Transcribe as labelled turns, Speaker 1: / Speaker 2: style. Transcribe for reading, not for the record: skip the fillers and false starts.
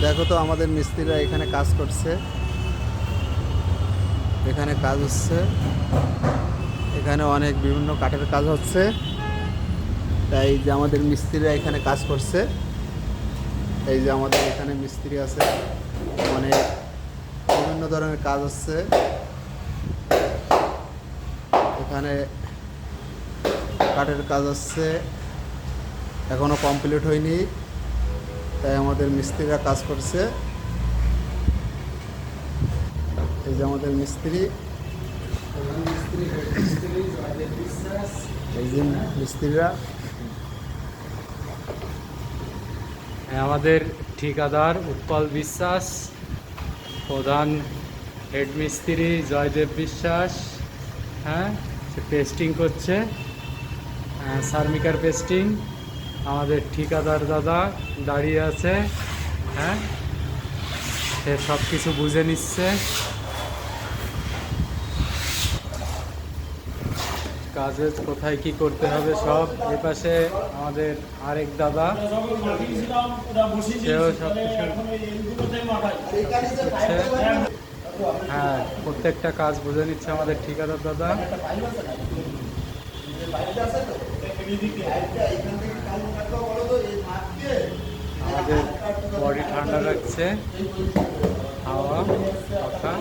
Speaker 1: দেখো তো আমাদের মিস্ত্রিরা এখানে কাজ করছে, এখানে কাজ হচ্ছে, এখানে অনেক বিভিন্ন কাঠের কাজ হচ্ছে। তাই যে আমাদের মিস্ত্রিরা এখানে কাজ করছে, এই যে আমাদের এখানে মিস্ত্রি আছে, অনেক বিভিন্ন ধরনের কাজ হচ্ছে এখানে। কাঠের কাজ হচ্ছে, এখনো কমপ্লিট হয়নি, তাই আমাদের মিস্ত্রিরা কাজ করছে। এই যে আমাদের মিস্ত্রি, এই যে মিস্ত্রিরা,
Speaker 2: আমাদের ঠিকাদার উৎপল বিশ্বাস, প্রধান হেড মিস্ত্রি জয়দেব বিশ্বাস। হ্যাঁ, সে পেস্টিং করছে, সার্মিকার পেস্টিং। আমাদের ঠিকাদার দাদা দাঁড়িয়ে আছে, হ্যাঁ, সে সব কিছু বুঝে নিচ্ছে। কাজে কোথায় কি করতে হবে সব। এপাশে আমাদের আরেক দাদা, সেও সব কিছু হচ্ছে। হ্যাঁ, প্রত্যেকটা কাজ বুঝে নিচ্ছে আমাদের ঠিকাদার দাদা। আমাদের বডি ঠান্ডা রাখছে, হাওয়া পাখা।